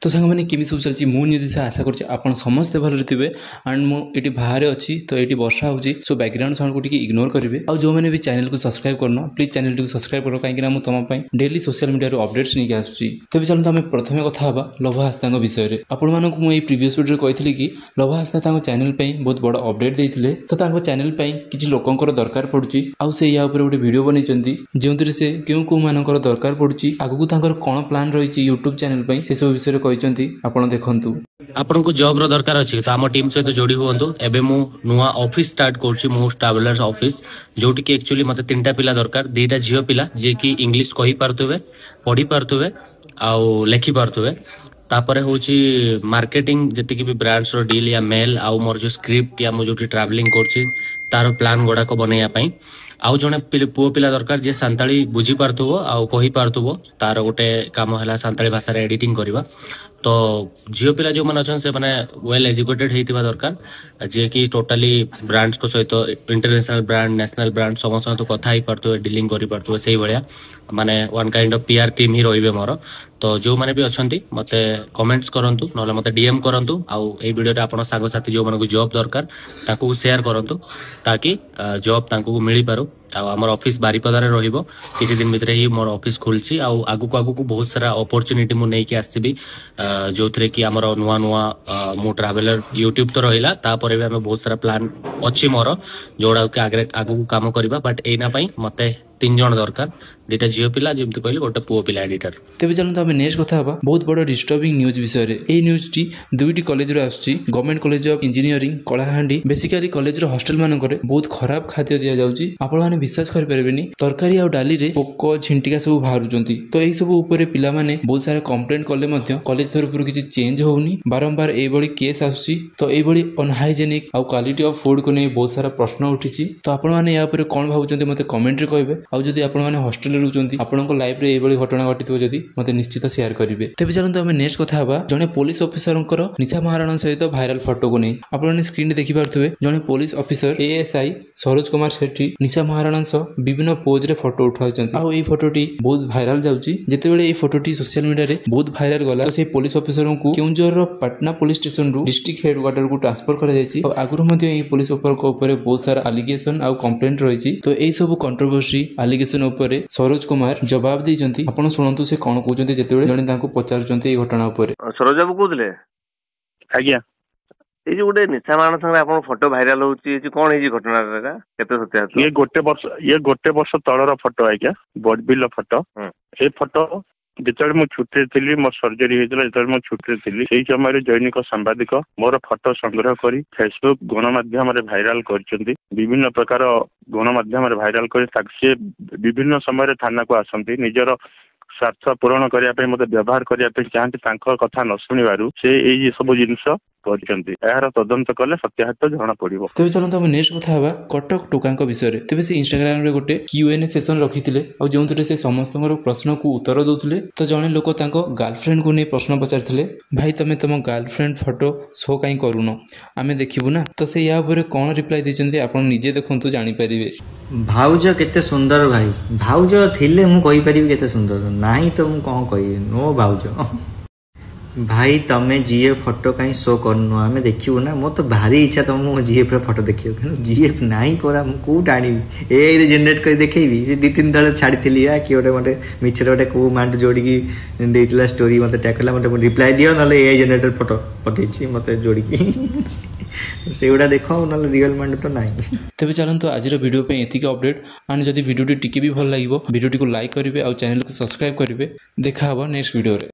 तो सांग मैंने केमी सब चलती मुझे आशा कर समस्ते भले थे एंड मुझे बाहर अच्छी तो ये वर्षा होची सो बैकग्राउंड साउंड को इग्नोर करेंगे और जो मैंने भी चैनल को सब्सक्राइब करना प्लीज चैनल को सब्सक्राइब कर कहीं तुम डेली सोशल मीडिया अपडेट्स नहीं आसूँ। तेज चलते आम प्रथम कथा लभा हास्ता विषय में आपण मानक मुझे प्रीवियस वीडियो कही कि लभा हास्ता चैनल बहुत बड़ अपडेट देते तो चैनल किसी लोकर दरकार पड़ुची आउ से या गोटे वीडियो बनई जो से क्यों कौ मान दरकार पड़ुची आगू कौन प्लान रही यूट्यूब चैनल से सब विषय आपण देखंतु आपन को जॉब रो दरकार अछि तो आम टीम सहित जोड़ी हुंतु। एबे मु नुआ ऑफिस स्टार्ट करछि मु ट्रैवलर्स ऑफिस जोटी कि एक्चुअली मते तीनटा पिला दरकार दीटा झियो पिला जे कि इंग्लिश कहि पारथुबे पढ़ी पारथुबे आ लेखि पारथुबे तापरे होछि मार्केटिंग जति कि भी ब्रांड्स रो डील या मेल आ मोर जो स्क्रिप्ट या मु जोटी ट्रैवलिंग करछि तार प्लान गोडा को बनैया पई आउ जने पुओ पिला दरकार जे सांताली बुझी पारथुबो आ कहि पारथुबो तार गोटे काम हला सांताली भाषा रे एडिटिंग करबा। तो झियो पिला जो माने से माने वेल एजुकेटेड हेतिबा दरकार जे कि टोटली ब्रांड्स को सहित इंटरनेशनल ब्रांड नेशनल ब्रांड समस्त तो कथा ही पारथुबे डीलिंग करि पारथुबे सेही भलिया माने one kind of PR team ही रहिबे मोर। तो जो माने भी अछंती मते कमेंट्स करंतु नले मते डीएम करंतु आउ ए वीडियो रे आपण सागो साथी जो माने को जॉब दरकार ताकू शेयर करंतु ताकि जॉब ताकू मिली पारो। आम ऑफिस बारिपदार रहिबो किसी दिन भितर ही मोर ऑफिस खुलची आगु को बहुत सारा अपॉर्चुनिटी मु नहीं कि आसीबी जो थरे कि हमर नुआ नुआ मु ट्रैवलर यूट्यूब तो रहिला तापर भी हमें बहुत सारा प्लान अछि मोर जोड़ा के आगे आगु काम करबा बट एना पई मते 3 जण दरकार दुटा झियो पिला जेमति कहली गोटे पुओ पिला एडिटर। तेज चलते आम नेक्स्ट कथा बहुत बड़ डिस्टर्बिंग न्यूज विषय में यही न्यूज टी दुईटी कॉलेज रो आसुची government college of engineering Kalahandi basically college रो हॉस्टल मानक बहुत खराब खाद्य दिया जाउची आपण माने विश्वास कर परिबेनी तरकारी आ डाली रे पोक झिंटिका सब बाहरुचंती तो एही सब ऊपर पिला माने बहुत सारा कंप्लेंट कले मध्य कॉलेज तरफ किसी चेंज होउनी बारंबार एही बडी केस आसुची तो एही बडी अनहाइजेनिक आ क्वालिटी ऑफ फूड को नै बहुत सारा प्रश्न उठिची तो आपण माने या ऊपर कोन भाबुचंती मते कमेंट रे कहबे आ जदी आपण माने हॉस्टल रे रुचंती आपनको लाइफ रे एही बडी घटना घटितो जदी मते निश्चित शेयर करिवे। तेबे चलंतु हमें नेक्स्ट कथा हबा जने पुलिस ऑफिसरंकर निशा महाराणा सहित वायरल फोटो को नै आपण स्क्रीन देखि पारथुबे जने police officer ASI Saroj Kumar Sethi Nisha Maharana सह विभिन्न पोज रे फोटो उठाउचंती आ एही फोटोटी बहुत वायरल जाउची जेतेबेले एही फोटोटी सोशल मीडिया रे बहुत वायरल गला तो से पुलिस ऑफिसरन को केउंझर रो पटना पुलिस स्टेशन रु डिस्ट्रिक्ट हेडक्वार्टर को ट्रांसफर करा जायछि और आगुर मध्ये एही पुलिस ऑफिसर को ऊपर बहुत सारा एलिगेशन आ कंप्लेंट रहिछि तो एही सब कंट्रोवर्सी एलिगेशन ऊपर सरोज कुमार जवाब दैछंती आपण सुनंतु से कोन कहउचंती जेतेबेले जने तांको पचारचंती ए घटना ऊपर। सरोज बाबू कहउतले आज्ञा ए जो गोटे निशा महाराणा संगे आपण फोटो वायरल होउची ए कोन हे जी घटना रा केते सत्य ये गोटे वर्ष तळर फोटो आज्ञा बडबिल फोटो ए फोटो जेतबे मु छुट्टी थी मोर सर्जरी होता जो छुट्टी थी से समय दैनिक सांबादिक मोर फोटो संग्रह कर फेसबुक गणमाध्यम भाइराल कर विभिन्न प्रकार गणमाध्यम भाइराल कर विभिन्न समय थाना को आसती निजर स्वार्थ पूरण करने मत व्यवहार करने चाहती कथा न शुणु से सब जिनस यार तदंत कले सत्याहत जना पड़ो। तेज चलते हम नेक्स्ट कथा हवा कटक टोका विषय में तेज से इंस्टाग्राम रे गोटे Q&A सेशन रखिथिले और जो से समस्त प्रश्न को उत्तर दउथिले तो जने लोक तांको गर्लफ्रेंड को नहीं प्रश्न पचारथिले भाई तमे तुम गर्लफ्रेंड फोटो शो कहीं करूनो आमे देखिबु ना तो से या ऊपर कोन रिप्लाई दिचंती आपण निजे देखंतु जानि परिबे। भाउज केते सुंदर भाई भाउज थिले मु कहि परिबे केते सुंदर नाही तो मु कोन कहि नो भाउज भाई तमे जीएफ फोटो कहीं शो करनु आमे देखिबु ना मो तो भारी इच्छा तुम जीएफ फोटो देखियो कि जीएफ नाही परा मु को टाणी ए जनरेट कर देखैबी जे 2-3 दल छाड़ीथिली या कि ओटे मते मिछर ओटे को मांड जोड़ी की देइतला स्टोरी मते टैग करला मते रिप्लाई दियो नले ए जनरेटर फोटो पठेछि मते जोड़ी की सेउडा देखो नले रियल मांड तो नाही। तबे चलंतु आजिर वीडियो पे एतिक अपडेट आन जदी वीडियो टी टिके भी भल लागिवो वीडियो टी को लाइक करिवे और चैनल को सब्सक्राइब करिवे देखा हबो नेक्स्ट वीडियो रे।